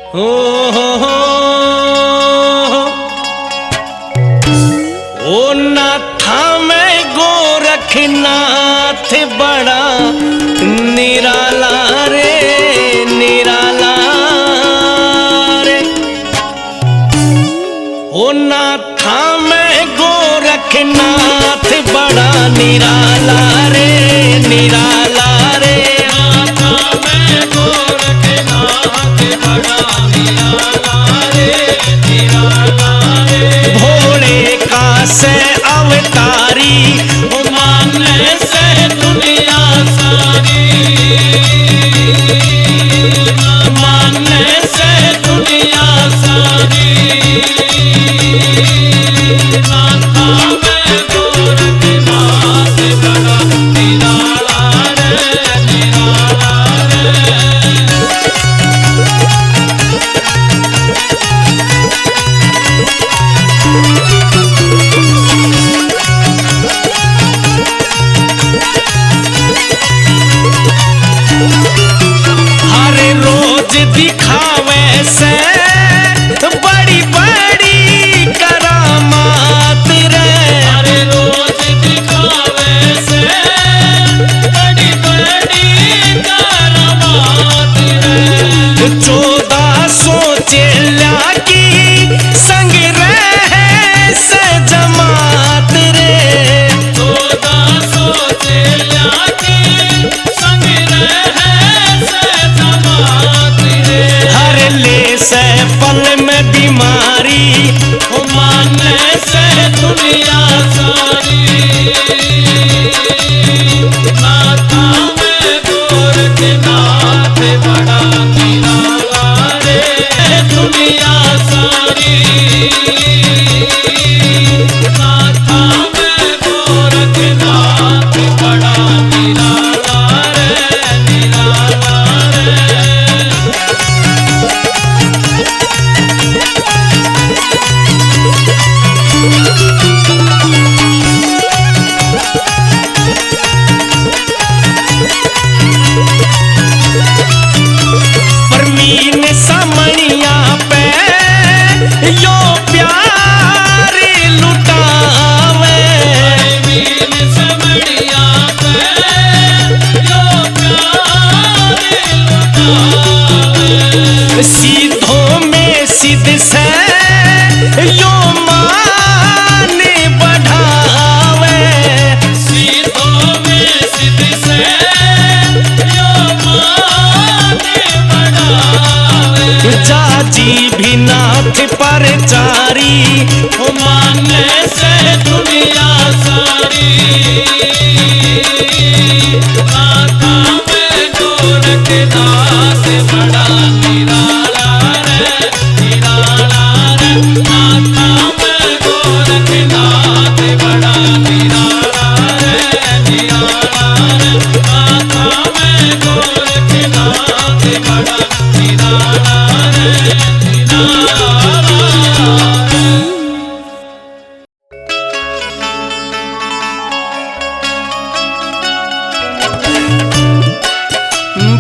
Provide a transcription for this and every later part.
हो ओ नाथा में गोरखनाथ बड़ा निराला रे निराला रे। ओ नाथा में गोरखनाथ बड़ा निराला रे निराला रे। नाथा में गोरखनाथ बड़ा निराला रे निराला रे। भोले का से अवतारी माने से दुनिया सारी माने से दुनिया सारी। नाथा में गोरखनाथ बड़ा निराला रे निराला रे। हर रोज दिखावे से बड़ी बड़ी करामात रे। हर रोज दिखावे से बड़ी बड़ी करामात रे। 1400 चेला की संग रहे से जमात रे। 1400 चेला की संग रहे से जमात रे। हर ले से पल में बीमारी ओ माने से दुनिया सारी। नाथा में गोरखनाथ बड़ा निराला रे दुनिया सारी। नाथा में गोरखनाथ बड़ा निराला रे निराला रे। परमीन समणिया पे यो प्यार लुटावे। वीर समड़िया पे यो प्यार लुटावे। सीधों में सिद्ध से यो मान बढ़ावे। सीधों में सिद्ध से यो मान बढ़ावे। जाजी भी नाथ पर चारी ओ माने से दुनिया सारी। नाथा में गोरखनाथ बड़ा निराला रे निराला रे। नाथा में गोरखनाथ बड़ा निराला रे निराला रे। नाथा में गोरखनाथ बड़ा निराला रे निराला रे।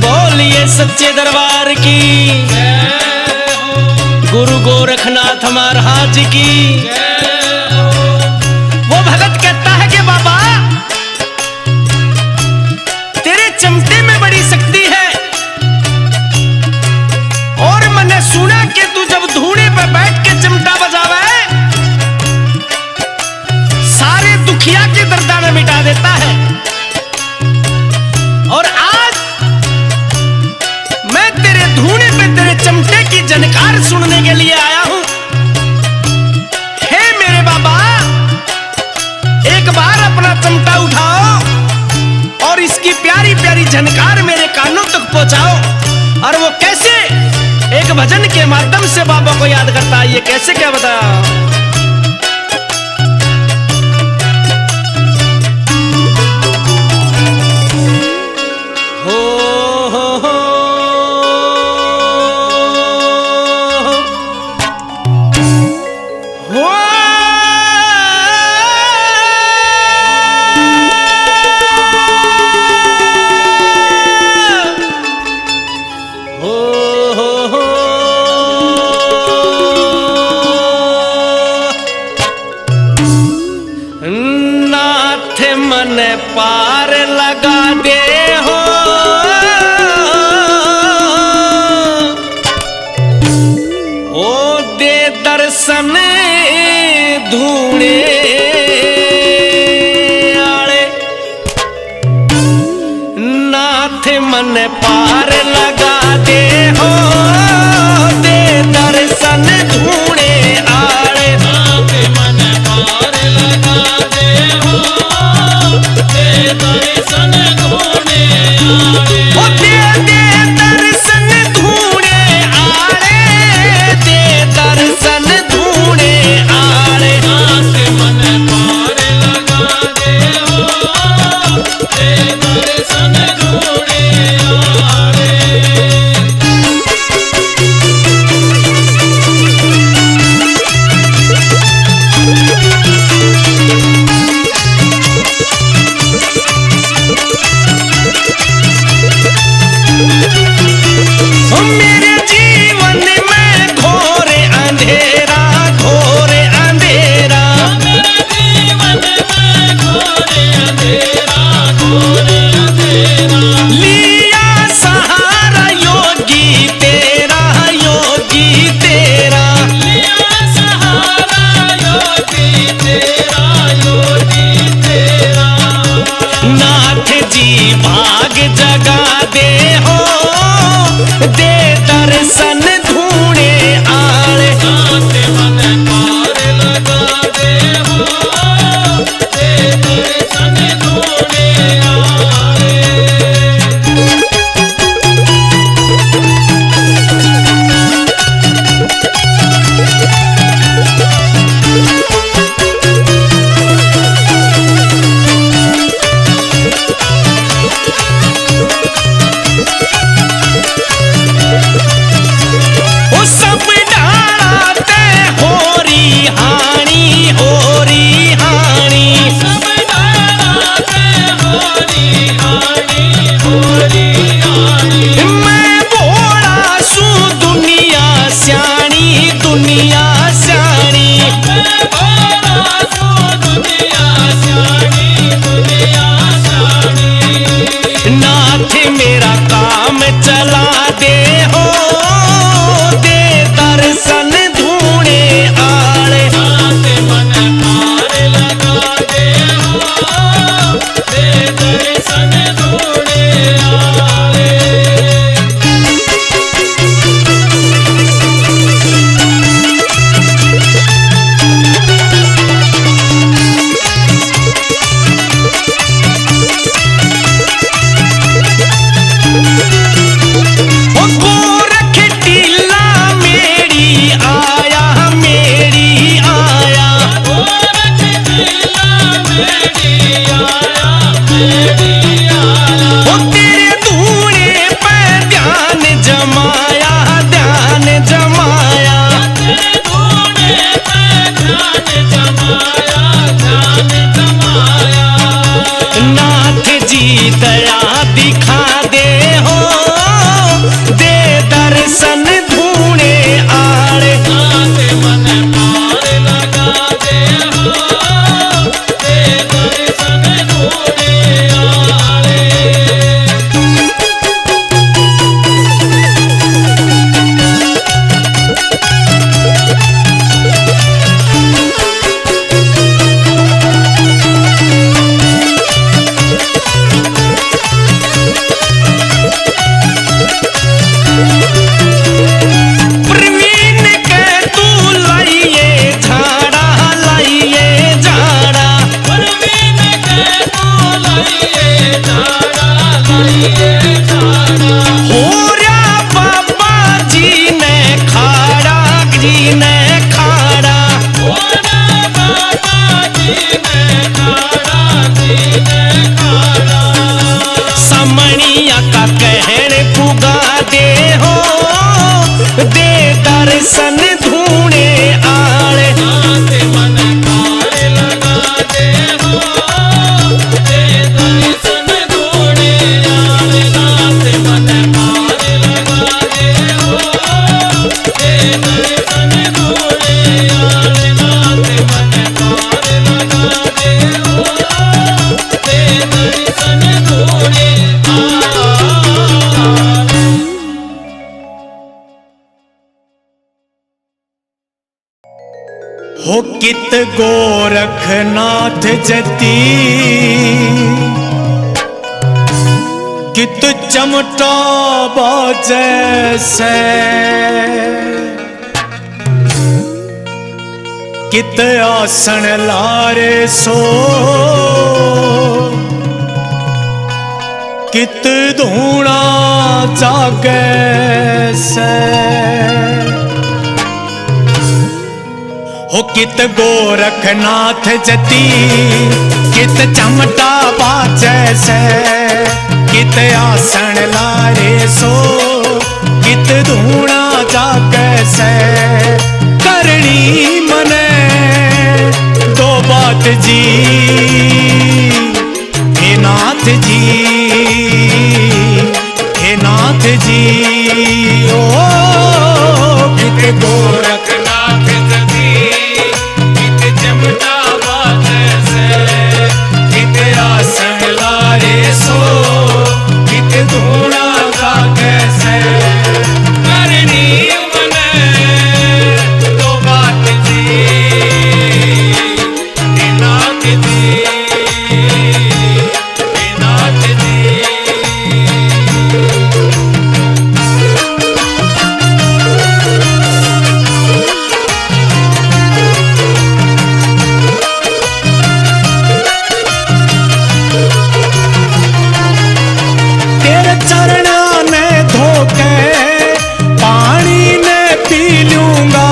बोलिए सच्चे दरबार की गुरु गोरखनाथ महाराज की। वो भगत कहता है कि बाबा तेरे चमटे में बड़ी शक्ति है और मैंने सुना कि तू जब धूने पे बैठ के चिमटा बजावे सारे दुखिया के दर्दाना मिटा देता है। और आज मैं तेरे धूने पे तेरे चमटे की जनकार सुनने के लिए आया हूं। हे मेरे बाबा एक बार अपना चमटा उठाओ और इसकी प्यारी प्यारी झनकार मेरे कानों तक पहुंचाओ। और वो कैसे एक भजन के माध्यम से बाबा को याद करता है, ये कैसे क्या बताया। हो हो हो हो हो पार लगा दे हो। ओ दे दर्शन धूणे आले नाथ मन पार लगा दे हो। दे दर्शन धूणे आले नाथ मन पार लगा दे हो। दे दर्शन धूणे आले ओ दे दर्शन धूणे आले। दे दर्शन धूणे आले नाथ मन पार लगा दे हो। दे दर्शन धूणे आले ओ मेरे जीवन में घोर अंधेरा घोर अंधेरा। मेरे जीवन में घोर अंधेरा घोर अंधेरा लिया सहारा योगी तेरा योगी तेरा। लिया सहारा योगी तेरा योगी तेरा नाथ जी भाग जगा दे हो। दे दर्शन धूणे आले नाथ मन पार लगा दे हो। दे दर्शन धूणे आले ओ सब डालते होरी हानी होरी हानी। सब डालते होरी हानी होरी हानी मैं बोला सू दुनिया स्याणी दुनिया स्याणी। मैं बोला सो दुनिया स्याणी दुनिया स्याणी नाथ मेरा काम चला दे हो। दे दर्शन धूणे आले नाथ मन पार लगा दे हो। दे दर्शन धूणे आले ओ गोरख टीला मेरी आया मेरी आया। गोरख टीला मेरी आया मेरी आया ओ तेरे धूणे पे ध्यान जमाया ध्यान जमाया। तेरे धूणे पे ध्यान जमाया ध्यान जमाया नाथ जी दया दिखा दे हो। दे दर्शन धूणे आले नाथ मन पार लगा दे हो। दे दर्शन धूणे आले प्रवीण के तू लाइए झाड़ा लाइए झाड़ा। परवीन के तू लाइए झाड़ा लाइए झाड़ा हो रहा बाबा जी ने खाड़ा जी ने खाड़ा। ओरा बाबा जी ने खाड़ा जी ने खाड़ा समणिया का कहण पुगा दे हो। दे दर्शन धूणे आले नाथ मन पार लगा दे हो। दे दर्शन धूणे आले नाथ मन पार लगा दे हो। दे दर्शन धूणे आले नाथ मन पार लगा दे हो। दे दर्शन हो कित गोरखनाथ जती कित चमटा बाजे से कित आसन लारे सो कित धूणा जागे से हो कित गोरखनाथ जती कित चमटा बाजे से कित आसन लारे सो कित धूणा जागे से करनी मने दो बात जी हे नाथ जी हे नाथ जी ओ कित गोरखनाथ जती कित चमटा बाजे से कित आसन लारे सो कित धूणा जागे से करनी मने दो बात जी हे नाथ जी हे नाथ जी। तेरे चरणा ने धोके पानी ने पी लूंगा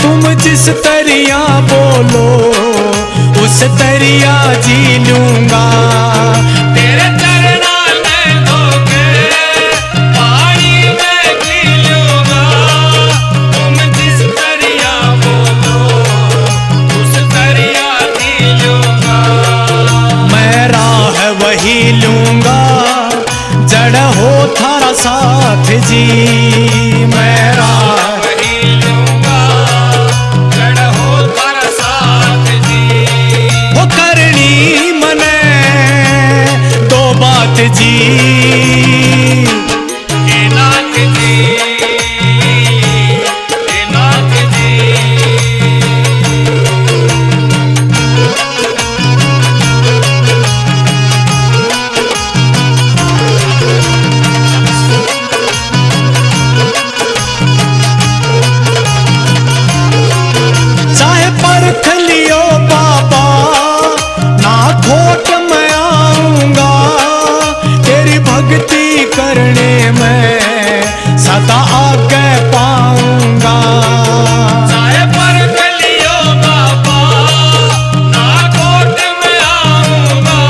तुम जिस तरिया बोलो उस तरिया जी लूंगा। तेरे चरणा ने धोके पानी में पी लूंगा तुम जिस तरिया बोलो उस तरिया जी लूंगा। मैं राह वही लूंगा जड़ हो थारा साथ जी मैं राह वही लूंगा जड़ हो थारा साथ जी वो करनी मने दो बात जी हे नाथ जी हे नाथ जी। चाहे परख लियो बाबा ना खोट मैं आऊंगा तेरी भक्ति करने में सदा आगे पाऊंगा। चाहे परख लियो बाबा ना खोट मैं आऊंगा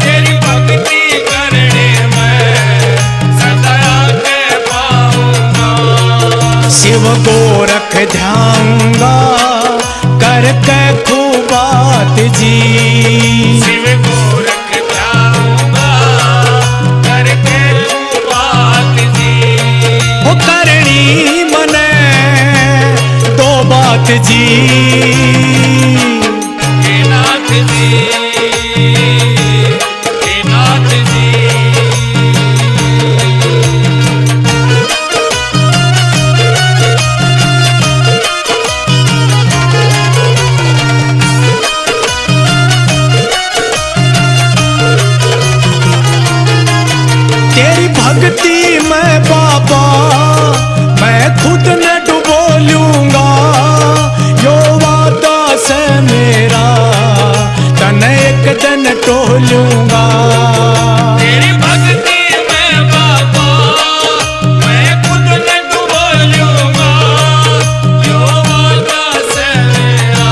तेरी भक्ति करने में सदा आगे पाऊंगा। शिव गोरख ध्याऊंगा करके खूबात जी शिव गोरख ध्याऊंगा करके खूबात जी वो करनी मने दो बात जी हे नाथ जी हे नाथ जी। तेरी भक्ति में बाबा मैं खुद न डुबो लूंगा यो वादा से मेरा तन एक दिन टोलूंगा। तेरी भक्ति में बाबा मैं खुद न डुबो लूंगा यो वादा से मेरा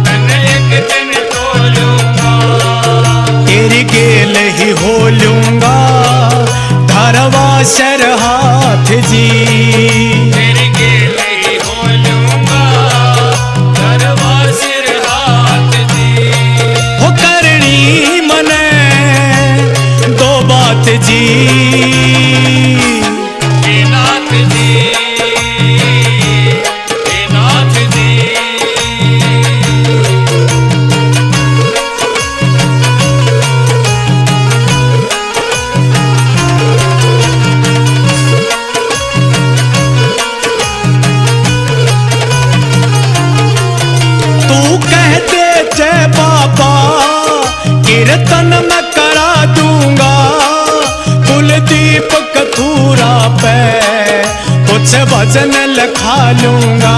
तन एक दिन टोलूंगा। तेरी गेल ही हो लूंगा धरवा शर हाथ जी तेरी गेल ही हो लूंगा धरवा सिर हाथ जी हो करनी मने दो बात जी हे नाथ जी हे नाथ जी। भजन लिखा लूंगा।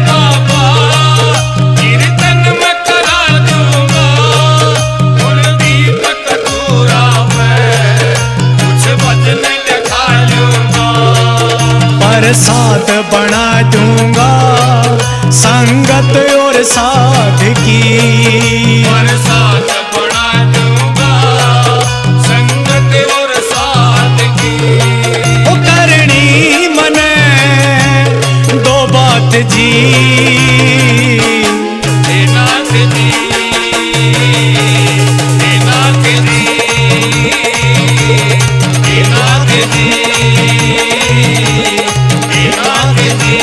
बाबा कीर्तन में करा दूंगा, कुलदीपक पूरा मैं कुछ भजन लिखा लूंगा। प्रसाद बना दूंगा संगत और साध की, प्रसाद बना दूंगा संगत और साथ की। ओ करनी मने दो बात जी, हे नाथ जी, हे नाथ जी, हे नाथ जी, हे नाथ जी,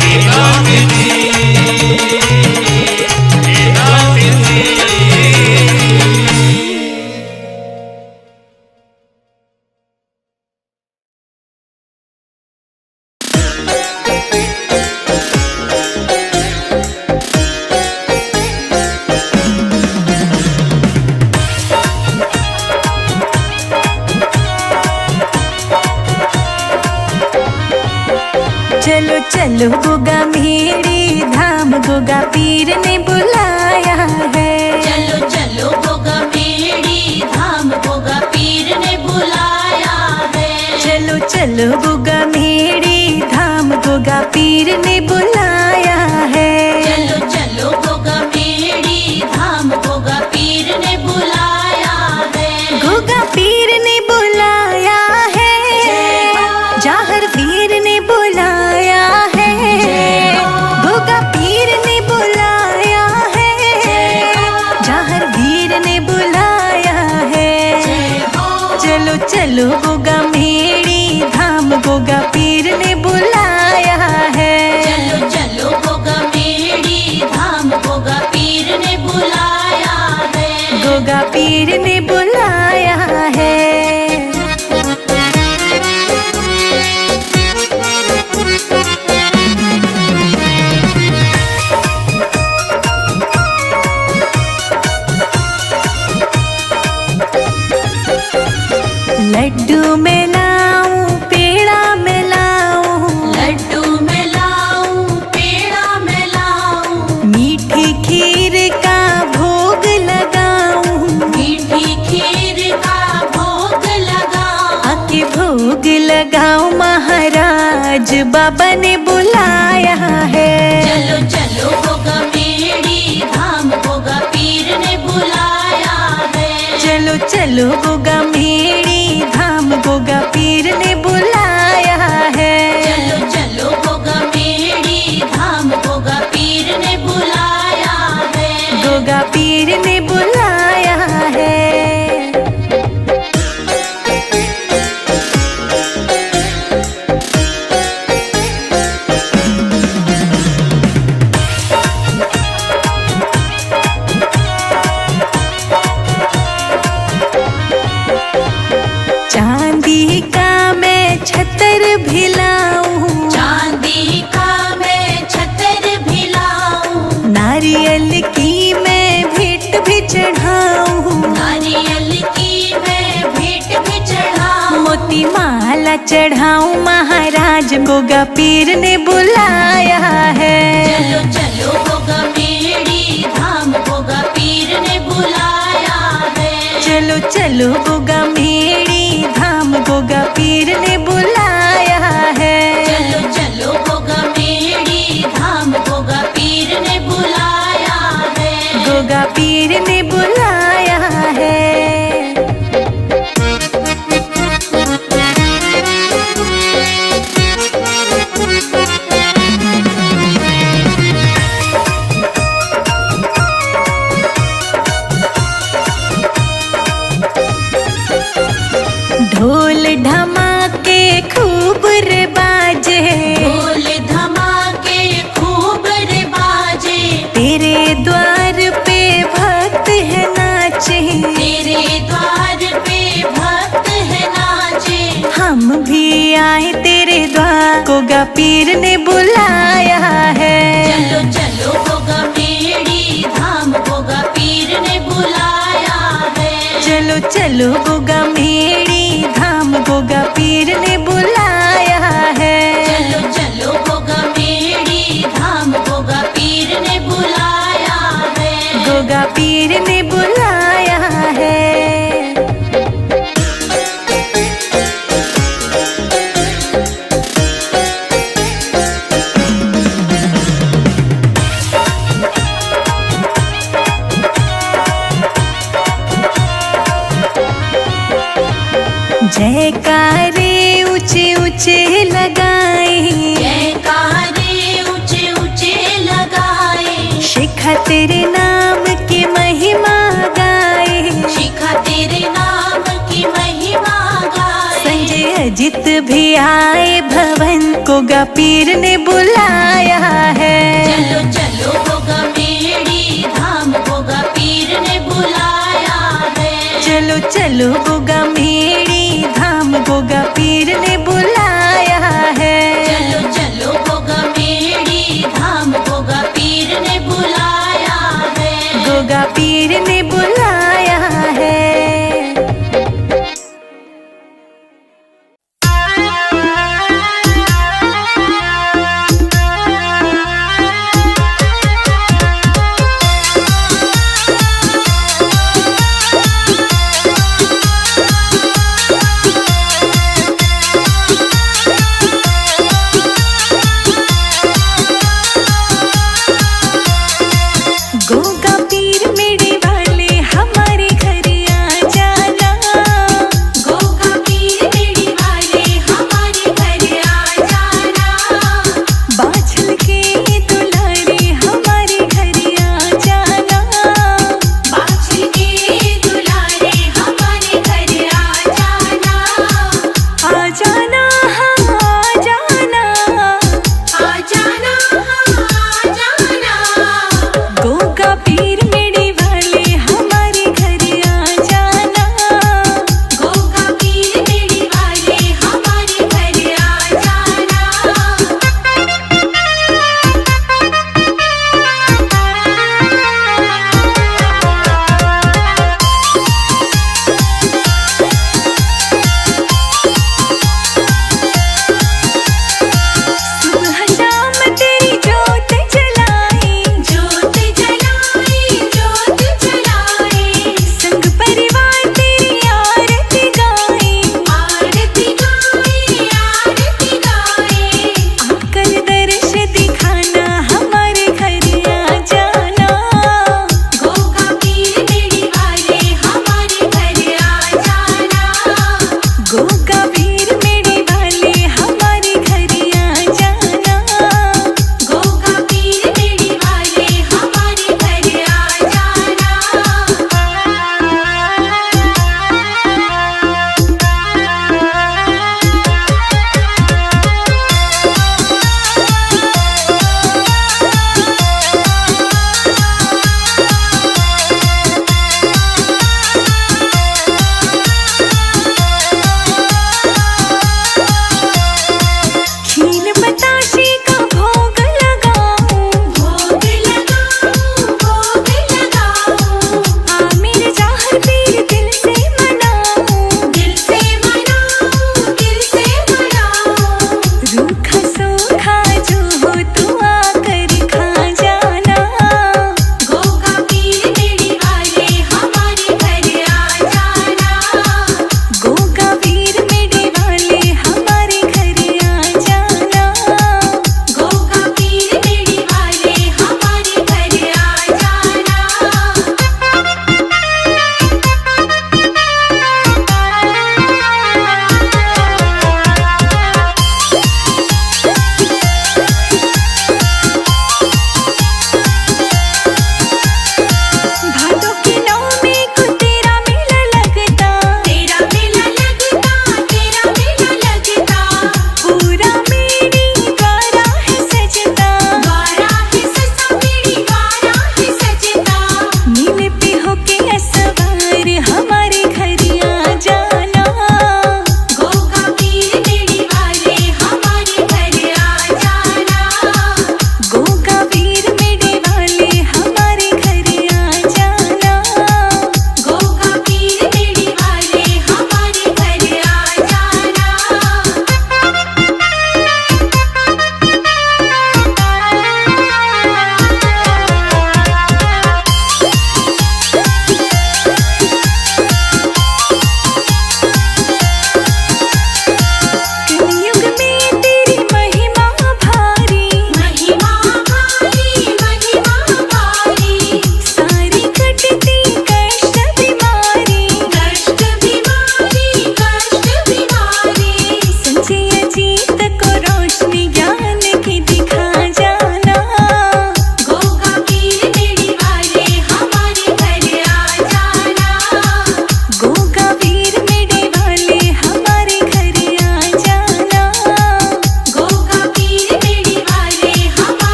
हे नाथ जी, हे नाथ जी। चलो चलो गोगा मेरी धाम, गोगा पीर ने बुलाया है। चलो चलो गोगा मेरी धाम, गोगा पीर ने बुलाया है। चलो चलो गोगा मेरी धाम, गोगा पीर ने बुलाया है। चलो चलो गोगा मेरी धाम, गोगा पीर ने बुलाया है। गोगा पीर ने बुलाया है, जाहर वीर ने बुलाया है। गोगा पीर ने बुलाया है, जाहर वीर ने बुलाया है। चलो चलो गोगा मेरी धाम, गोगा पीर ने बुलाया है। चलो चलो गोगा मेरी धाम, गोगा पीर ने बुलाया है। गोगा पीर ने बुलाया है। लड्डू में लाऊं पेड़ा में लाऊं, लड्डू में लाऊं पेड़ा में लाऊं, मीठी खीर का भोग लगाऊं। मीठी खीर का भोग लगाऊं। आके भोग लगाऊं, महाराज बाबा ने बुलाया है। चलो चलो गोगा मेरी धाम, गोगा पीर ने बुलाया है। चलो चलो गोगा मेरी धाम, गोगा पीर ने बुलाया है। चलो चलो गोगा मेरी धाम, गोगा पीर ने बुलाया है। गोगा पीर ने बुलाया है। चांदी का मैं छतर भी लाऊं, चांदी का मैं छतर भी लाऊं। नारियल की मैं भेंट भी चढ़ाऊं। नारियल की मैं भेंट भी चढ़ाऊं। मोती माला चढ़ाऊं, महाराज गोगा पीर ने बुलाया है। चलो चलो गोगा मेरी धाम, गोगा पीर ने बुलाया है। चलो चलो गोगा मेरी धाम, गोगा पीर ने बुलाया है। चलो चलो गोगा मेरी धाम, गोगा पीर ने बुलाया है। गोगा पीर ने बुलाया है। ढोल धमाके खूब रे बाजे, ढोल धमाके खूब रे बाजे। तेरे द्वार पे भक्त है नाचे। तेरे द्वार पे भक्त है नाचे। हम भी आए तेरे द्वार, गोगा पीर ने बुलाया है। चलो चलो गोगा मेरी धाम, गोगा पीर ने बुलाया है। चलो चलो गोगा मेरी धाम, पीर ने बुलाया है। चलो चलो गोगा मेड़ी धाम गोगा पीर ने बुलाया है। गोगा पीर ने बुलाया है। जयकारे ऊंचे ऊंचे लगाए, जयकारे ऊंचे ऊंचे लगाए। शिखा तेरे नाम की महिमा गाए। शिखा तेरे नाम की महिमा गाए। संजय अजित भी आए भवन, गोगा पीर ने बुलाया है। चलो चलो गोगा मेड़ी धाम गोगा पीर ने बुलाया है। चलो चलो गोगा मेड़ी धाम गोगा पीर ने बुलाया है। चलो चलो गोगा मेड़ी धाम गोगा पीर ने बुलाया है। गोगा पीर ने बुलाया है।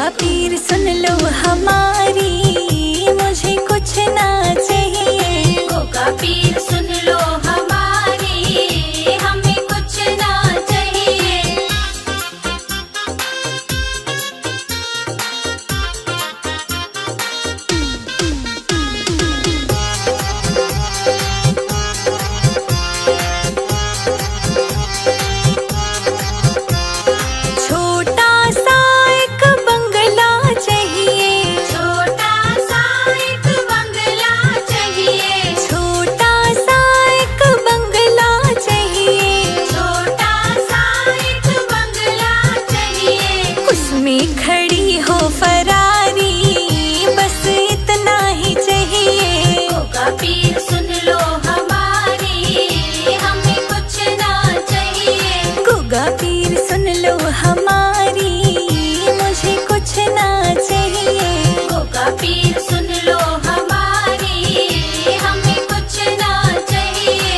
गोगा पीर सुन लो हमारी, मुझे कुछ ना चाहिए। गोगा पीर सुन लो हमारी, हमें कुछ ना चाहिए। छोटा सा एक बंगला चाहिए, छोटा सा एक बंगला चाहिए। छोटा सा एक बंगला चाहिए, छोटा सा एक बंगला चाहिए। उसमें खड़ी हो फरारी, बस इतना ही चाहिए। गोगा पीर सुन लो हमारी, हमें कुछ ना चाहिए। गोगा पीर सुन लो हमारी, मुझे कुछ ना चाहिए। गोगा पीर सुन लो हमारी, हमें कुछ ना चाहिए।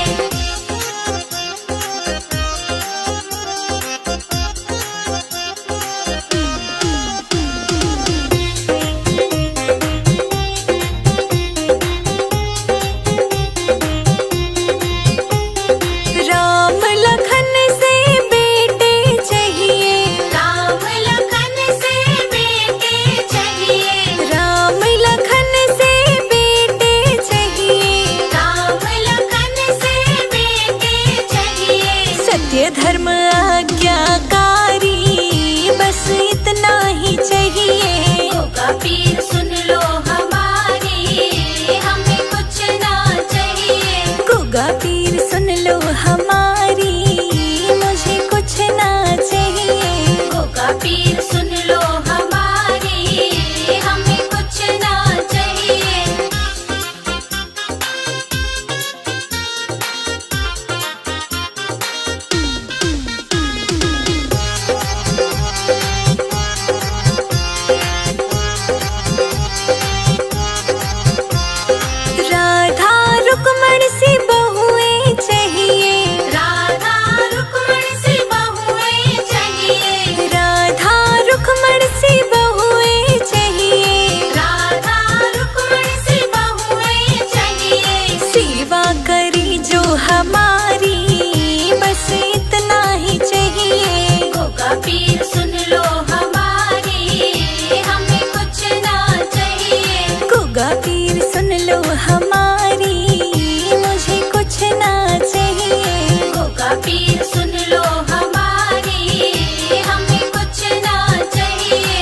राम लखन से बेटे चाहिए, राम लखन से बेटे चाहिए। राम लखन से बेटे चाहिए। राम लखन से बेटे चाहिए। सत्य धर्म आज्ञाकारी, बस इतना ही चाहिए। गोगा पीर सुन लो हमारी, हमें कुछ ना चाहिए। गोगा पीर सुन लो हमारी, मुझे कुछ ना चाहिए। गोगा पीर सुन लो हमारी, हमें कुछ ना चाहिए। राधा रुक्मण सी बहुएं चाहिए, राधा रुक्मण सी बहुएं चाहिए। राधा रुक्मण सी बहुएं चाहिए। राधा रुक्मण सी बहुएं चाहिए। सेवा करी जो हमारी, बस इतना ही चाहिए। गोगा पीर सुन लो हमारी, हमें कुछ ना चाहिए। गोगा पीर सुन लो हमारी, मुझे कुछ ना चाहिए। गोगा पीर सुन लो हमारी, हमें कुछ ना चाहिए।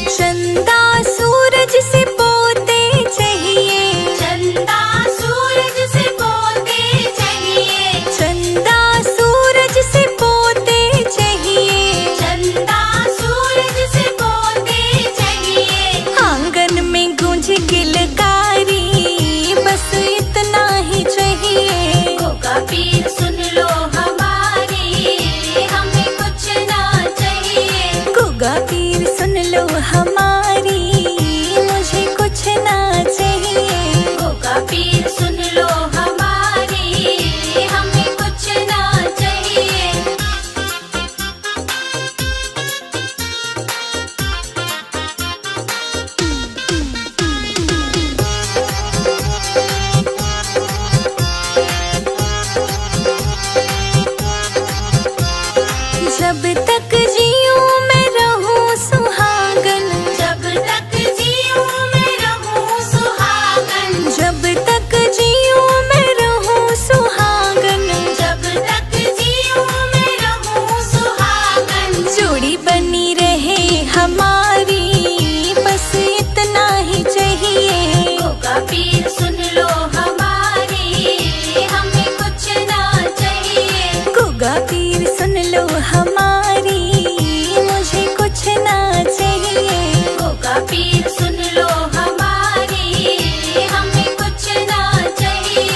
चंदा सूरज से पोते चाहिए, चंदा सूरज से पोते चाहिए। चंदा सूरज से पोते चाहिए। चंदा सूरज से पोते चाहिए। आंगन में गूंज किलकारी, बस इतना ही चाहिए। गोगा पीर सुन लो हमारी, हमें कुछ ना चाहिए। गोगा पीर सुन लो हमारी, मुझे कुछ ना चाहिए। गोगा पीर सुन लो हमारी, हमें कुछ ना चाहिए। जब तक जीऊं मैं रहूं सुहागन, जब तक जीऊं मैं रहूं सुहागन। जब तक जीऊं मैं रहूं सुहागन। जब तक जीऊं मैं रहूं सुहागन। जोड़ी बनी रहे हमारी, बस इतना ही चाहिए। गोगा पीर सुन लो हमारी, हमें कुछ ना चाहिए। गोगा पीर सुन लो हमारी, मुझे कुछ ना चाहिए। गोगा पीर सुन लो हमारी, हमें कुछ ना चाहिए।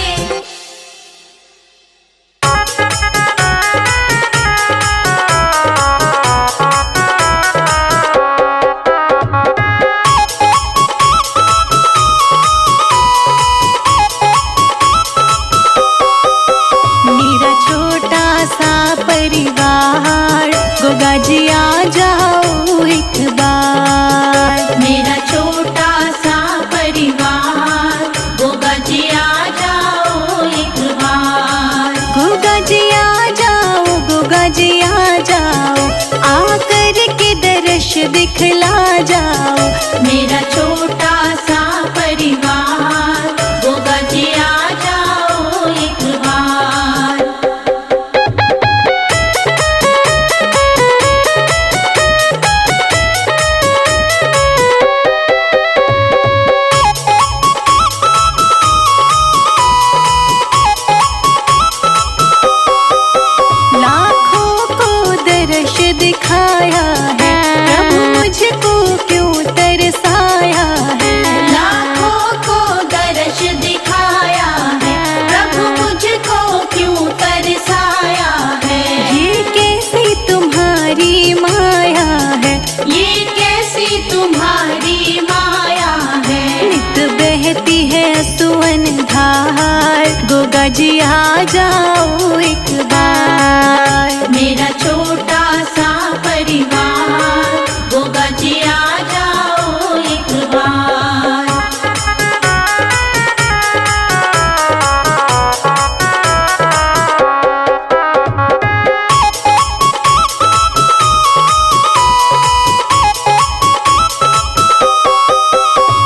तुम्हारी माया है। नित बहती है सुवन धार, गोगा जी आ जाओ एक बार। मेरा छोटा सा परिवार, गोगा जी आ जाओ एक बार।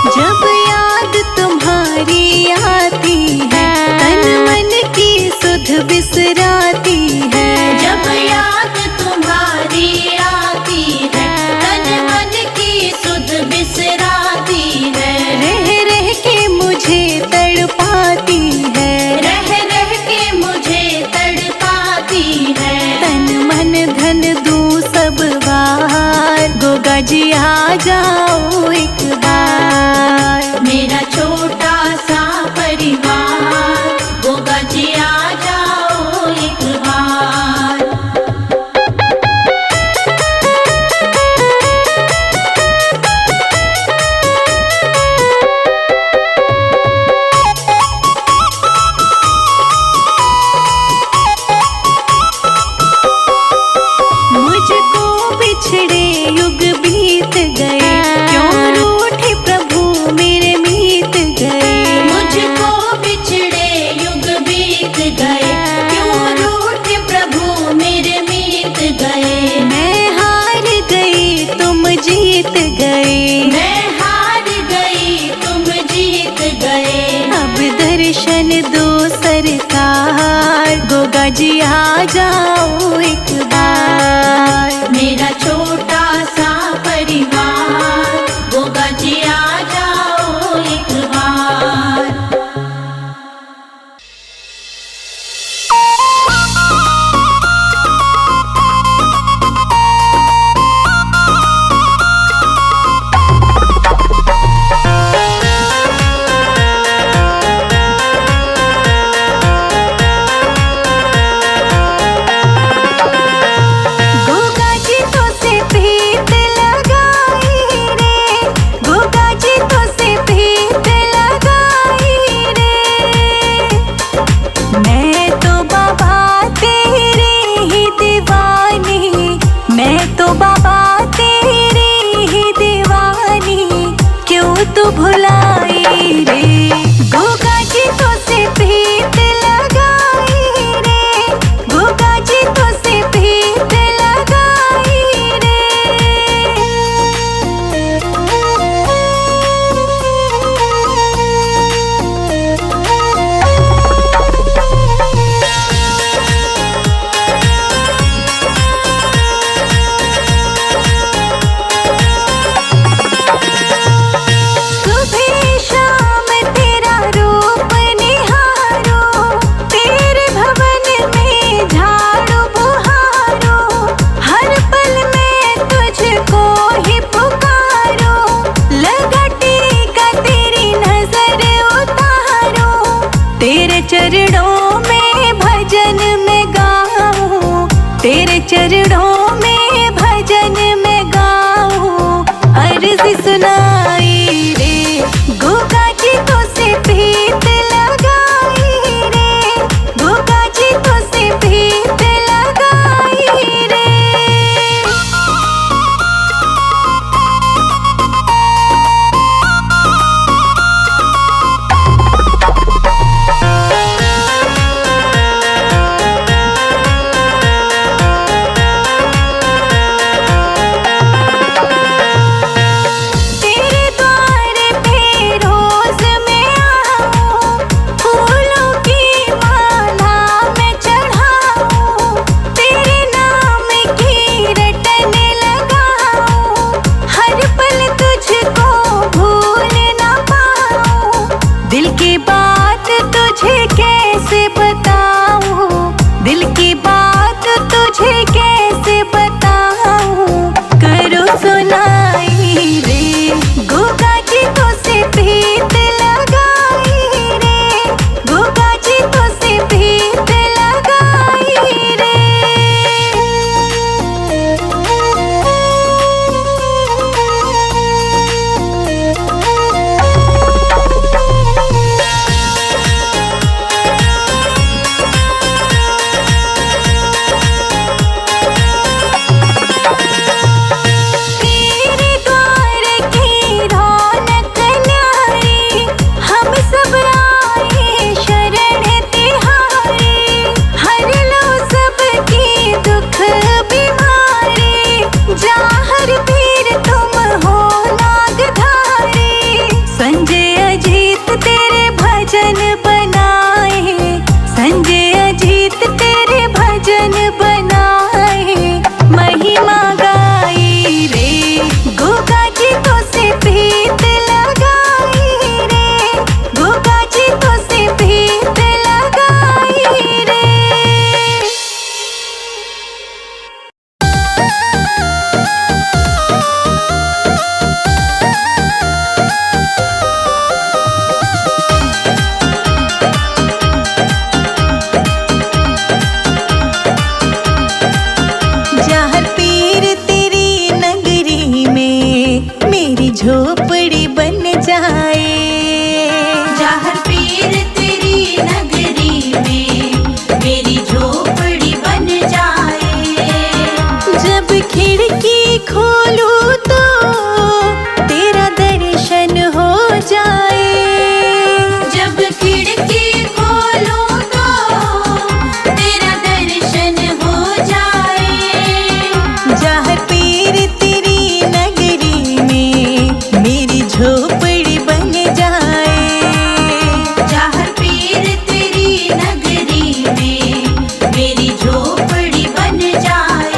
जब याद तुम्हारी आती है, तन मन की सुध बिसराती है। जब याद तुम्हारी आती है, तन मन की सुध बिसराती है। रह रह के मुझे तड़पाती है, रह रह के मुझे तड़पाती है। तन मन धन दूं सब बार, गोगा जी आ जाओ एक बार। मेरा छोटा सा परिवार, गोगा जी आ जाओ एक बार। मुझको बिछड़े युग बीत गए, क्यों रूठे प्रभु मेरे मीत गए। मुझको बिछड़े युग बीत गए, क्यों रूठे प्रभु मेरे मीत गए। मैं हार गई तुम जीत गए, मैं हार गई तुम जीत गए। अब दर्शन दो सरकार, गोगा जी आ जाओ एक बार। मेरा छोटा सा परिवार, गोगा जी आ जाओ एक बार। गोगा जी तो से प्रीत लगाई रे, गोगा जी तो से प्रीत लगाई रे। मैं तो बाबा तेरी ही दीवानी, मैं तो बाबा तेरी ही दीवानी, क्यों तू भुलाई रे। गोगा जी तो से प्रीत लगाई रे, गोगा जी तो से प्रीत लगाई रे। सुबह शाम तेरा रूप निहारो, तेरे भवन में झाड़ू बुहारो। हर पल में तुझको ही पुकारो, लगा टीका तेरी नजर उतारो। तेरे चरणों में भजन में गाऊं, तेरे चरणों में भजन में गाऊं। अर्ज़ सुनाई रे, गोगा जी तो से प्रीत लगाई रे, गोगा जी तो से प्रीत लगाई रे। तेरे झोपड़ी बन जाए। जाहर पीर तेरी नगरी में मेरी झोपड़ी बन जाए। जब खिड़की खोलूं तो तेरा दर्शन हो जाए। जब खिड़की खोलूं तो तेरा दर्शन हो जाए। जहाँ पीर तेरी नगरी में मेरी झोपड़ी बन जाए। जाहर पीर तेरी नगरी में मेरी झोपड़ी बन जाए।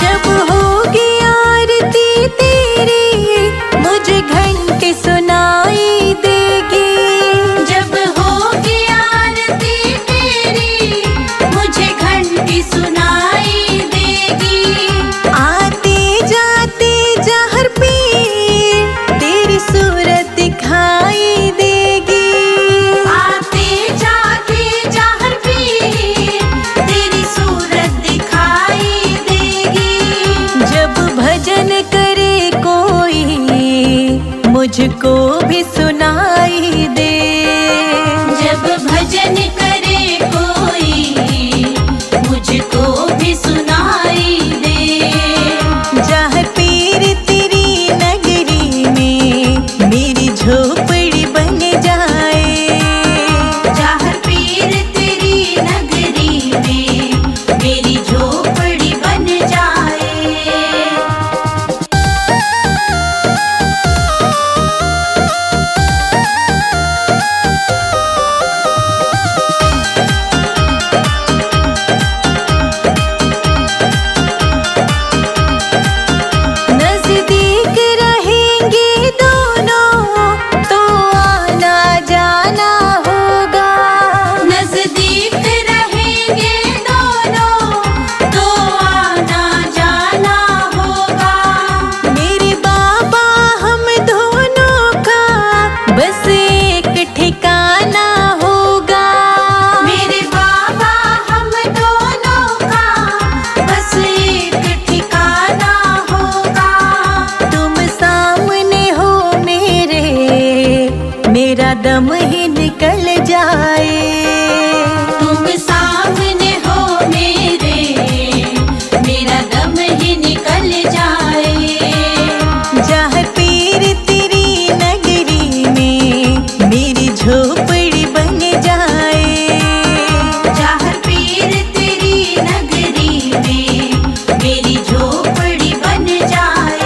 जब होगी आरती तेरी मुझे घंटी सुनाई देगी। जब होगी आरती तेरी मुझे घंटी सुनाई देगी। आते जाते जहर पीर तेरी सूरत दिखाई देगी। आते जाते जाहर पीर तेरी सूरत दिखाई देगी। जब भजन करे कोई मुझको भी सुनाई दे। जब भजन करे कोई मुझको भी सुनाई दे। जहाँ पीर तेरी नगरी में मेरी झोपड़ी बन जाए। जाहर पीर तेरी नगरी में मेरी झोपड़ी बन जाए। नजदीक रहेंगे दोनों तो आना जाना होगा। नजदीक रहेंगे दोनों तो आना जाना होगा। मेरे बाबा हम दोनों का बस एक ठिकाना होगा। मेरे बाबा हम दोनों का बस एक ठिकाना होगा। तुम सामने हो मेरा दम ही निकल जाए। तुम सामने हो मेरा दम ही निकल जाए। जहाँ पीर तेरी नगरी में मेरी झोपड़ी बन जाए। जाहर पीर तेरी नगरी में मेरी झोपड़ी बन जाए।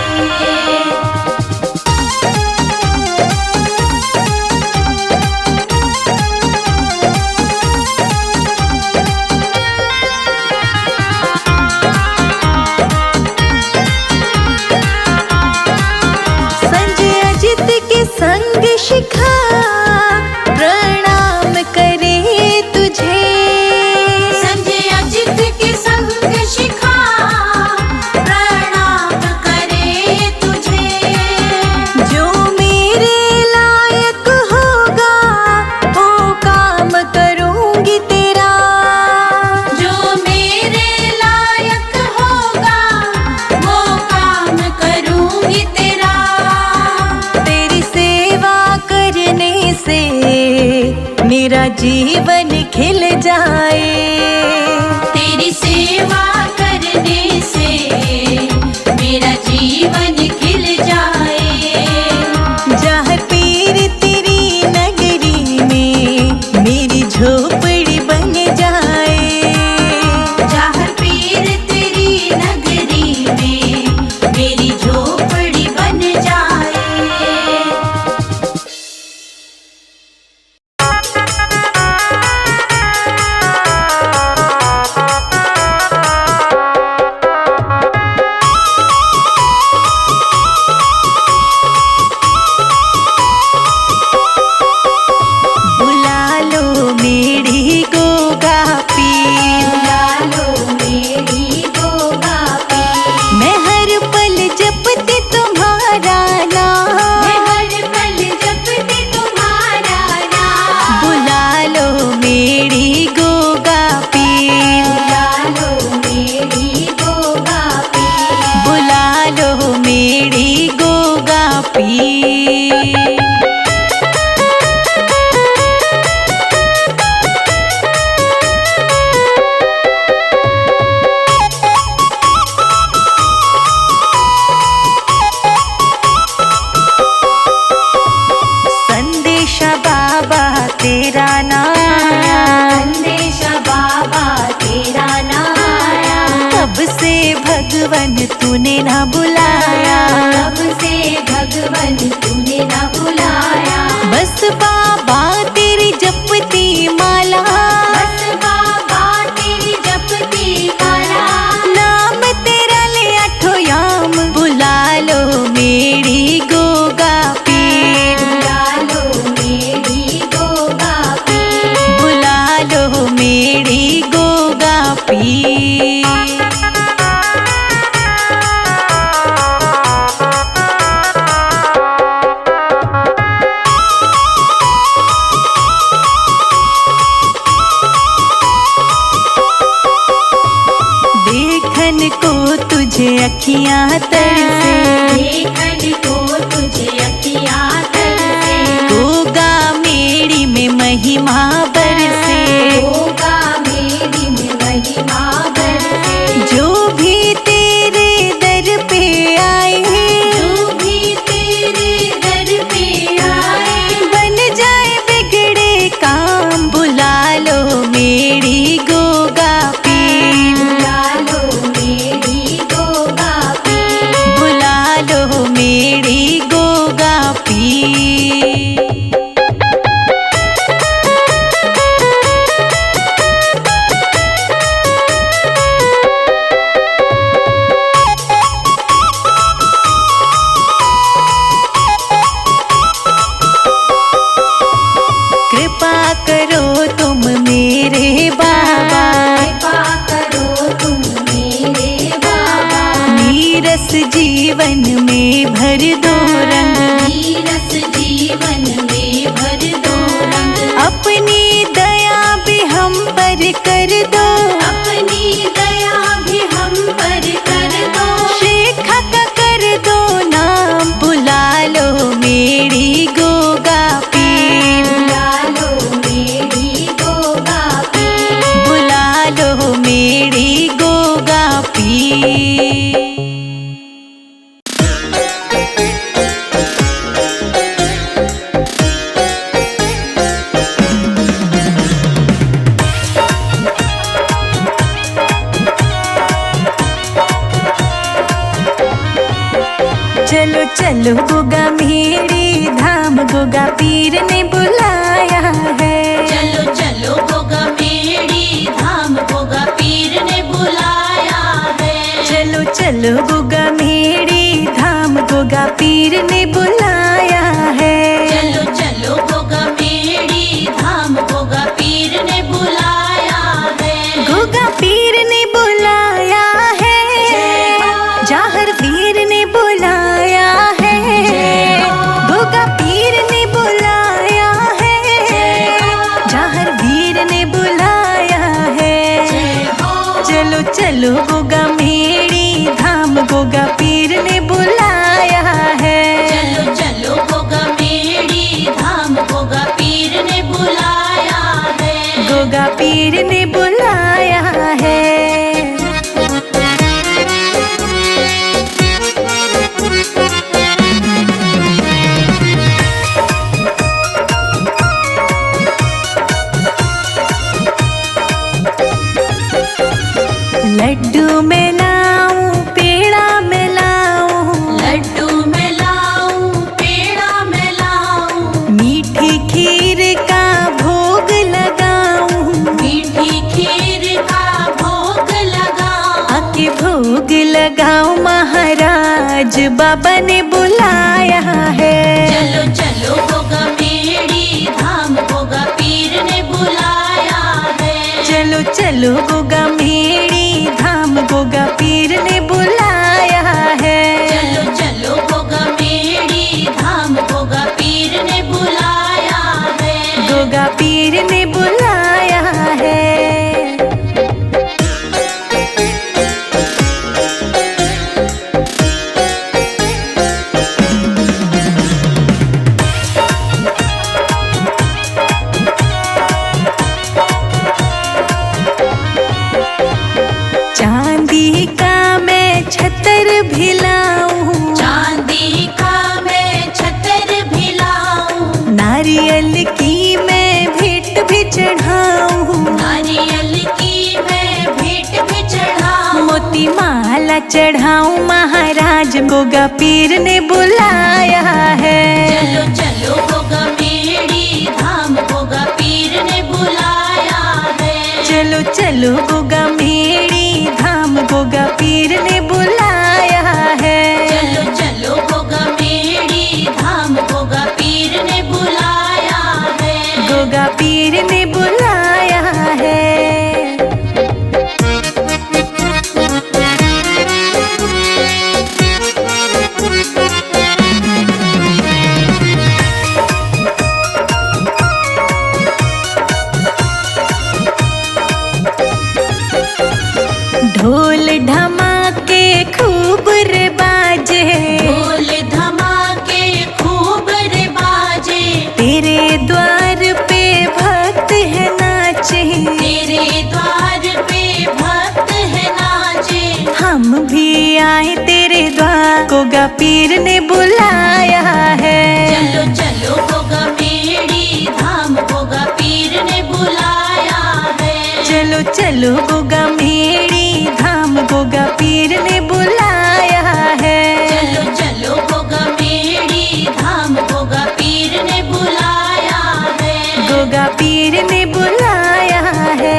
संजय अजित के संग शिखा प्रणाम करे तुझे। संजय अजित के संग शिखा प्रणाम करे तुझे। जो मेरे लायक होगा वो काम करूंगी तेरा। जो मेरे लायक होगा वो काम करूंगी तेरा। तेरी सेवा करने से मेरा जीवन खिल जाए। तेरी सेवा करने से मेरा जीवन खिल जाए। जहाँ पीर तेरी नगरी में मेरी झोपड़ी बन जाए। जाहर पीर तेरी नगरी में मेरी झोपड़ी बन जाए। पीर। संदेशा बाबा तेरा नाया, संदेशा बाबा तेरा नाया, कब से भगवन तूने ना बुलाया, कब से भगवन तूने ना बुलाया, बस बाबा तेरी जपती माला, बस बाबा तेरी जपती माला, नाम तेरा ले आठो याम, बुला लो मेरी गोगा पीर, बुला लो मेरी गोगा पीर, बुला लो मेरी गोगा पीर। देखन को तुझे अखियां तरसे, देखन को तुझे अखियाँ तरसे, गोगा मेरी में महिमा बरसे, होगा मेरी में महिमा बरसे, जो भी तेरे दर पे आए, जो भी तेरे दर पे आए, बन जाए बिगड़े काम, बुला लो मेरी गोगा पीर, बुला लो मेरी गोगा पीर, बुला लो मेरी गोगा पीर। कृपा करो तुम मेरे बाबा, कृपा करो तुम मेरे बाबा, नीरस जीवन में भर दो रंग, नीरस जीवन में भर दो रंग, अपनी दया भी हम पर कर दो, अपनी दया भी हम पर कर दो, शेखा का कर दो नाम, बुला लो मेरी गोगा पीर, बुला लो मेरी गोगा पीर, बुला लो मेरी गोगा पीर। चलो चलो गोगा मेरी धाम, गोगा पीर ने बुलाया है, चलो चलो गोगा मेरी धाम, गोगा पीर ने बुलाया है, चलो चलो गोगा मेरी धाम, गोगा पीर ने बुलाया है, चलो चलो गोगा मेरी धाम, गोगा पीर ने बुलाया है, गोगा पीर ने बुलाया है, जाहर वीर ने बुलाया है, गोगा पीर ने बुलाया है, जाहर वीर ने बुलाया है, चलो चलो गोगा मेरी धाम, गोगा पीर ने बुलाया है, चलो चलो गोगा मेरी धाम, गोगा पीर ने बुलाया है, गोगा पीर ने बुलाया है। लड्डू में लाऊं पेड़ा में लाऊं, लड्डू में लाऊं पेड़ा में लाऊं, मीठी खीर का भोग लगाऊं, मीठी खीर का भोग लगाऊं, आके भोग लगाऊं, महाराज बाबा ने बुलाया है, चलो चलो गोगा मेरी धाम, गोगा पीर ने बुलाया है, चलो चलो गोगा मेरी धाम, गोगा पीर ने बुलाया है, चलो चलो गोगा मेरी धाम, गोगा पीर ने बुलाया है, गोगा पीर ने बुलाया है। चढ़ाऊं महाराज, गोगा पीर ने बुलाया है। चलो चलो गोगा मेड़ी धाम, गोगा पीर ने बुलाया है। चलो चलो गोगा मेड़ी धाम, गोगा पीर ने बुलाया है। चलो चलो गोगा मेड़ी धाम, गोगा पीर ने बुलाया है। गोगा पीर ने बुलाया है। ढोल धमाके खूब रे बाजे, ढोल धमाके खूब रे बाजे। तेरे द्वार पे भक्त है नाचे, तेरे द्वार पे भक्त है नाचे। हम भी आए तेरे द्वार, गोगा पीर ने बुलाया है। चलो चलो गोगा मेड़ी धाम, गोगा पीर ने बुलाया है। चलो चलो गोगा मेड़ी धाम, गोगा पीर ने बुलाया है। चलो चलो गोगा मेड़ी धाम, गोगा पीर ने बुलाया है। गोगा पीर ने बुलाया है।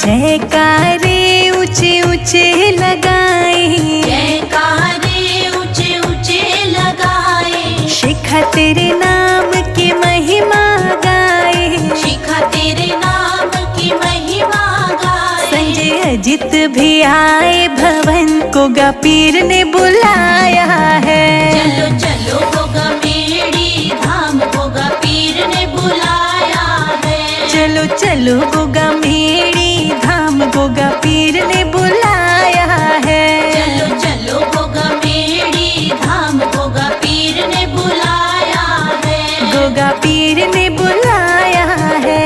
जयकारे ऊंचे ऊंचे लगाए, जयकारे ऊंचे ऊंचे लगाए। शिखा तेरे नाम की महिमा गाए, शिखा तेरे नाम की महिमा गाए। संजय अजित भी आए भवन, गोगा पीर ने बुलाया है। चलो चलो गोगा मेड़ी धाम, गोगा पीर ने बुलाया है। चलो चलो गोगा मेड़ी धाम, गोगा पीर ने बुलाया है। चलो चलो गोगा मेड़ी धाम, गोगा पीर ने बुलाया है। गोगा पीर ने बुलाया है।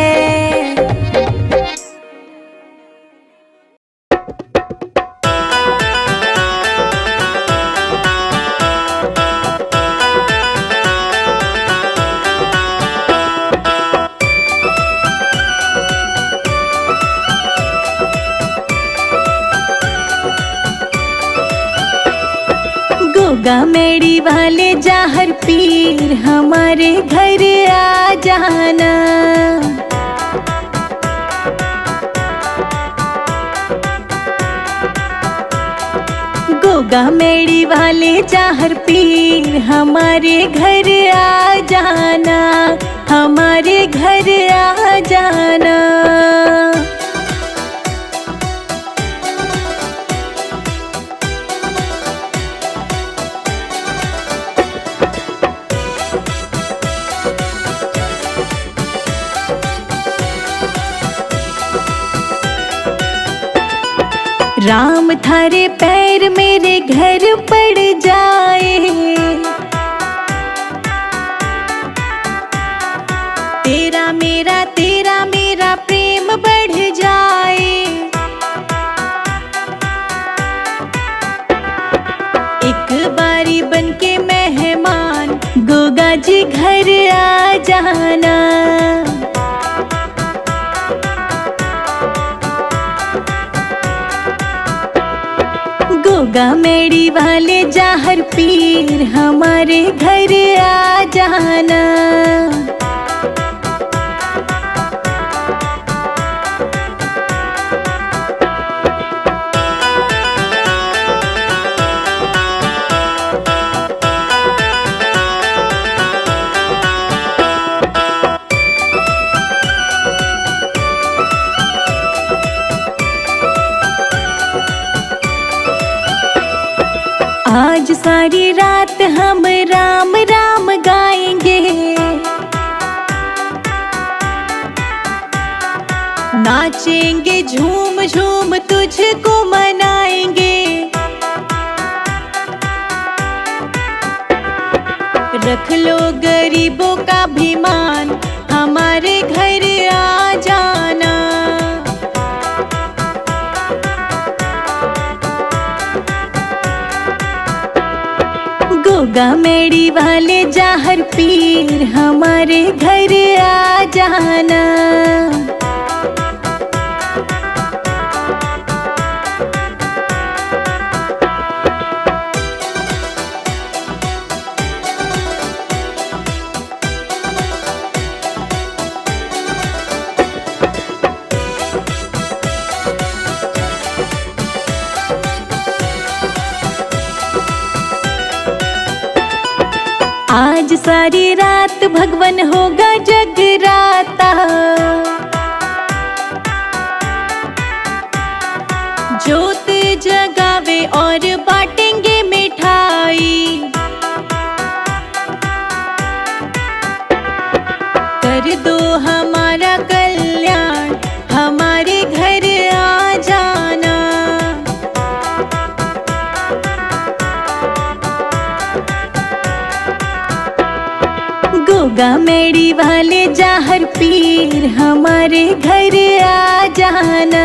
गोगा मेड़ी वाले जाहर पीर, हमारे घर आ जाना। गोगा मेड़ी वाले जाहर पीर, हमारे घर आ जाना, हमारे घर आ जाना। राम थारे पैर मेरे घर पड़ जाए, तेरा मेरा प्रेम बढ़ जाए। एक बारी बनके मेहमान, गोगा जी घर आ जाना। गोगा मेड़ी वाले जाहर पीर, हमारे घर आ जाना। आज सारी रात हम राम राम गाएंगे, नाचेंगे झूम झूम तुझको मनाएंगे। रख लो गरीबों का भी मान, हमारे घर आ जाना। गोगा मेड़ी वाले जाहर पीर हमारे घर आ जाना। आज सारी रात भगवन होगा जगराता, जोत जगावे और बांटेंगे मिठाई। कर दो हमारा कल्याण, हमारे घर आ जाना। गोगा मेड़ी वाले जाहर पीर हमारे घर आ जाना।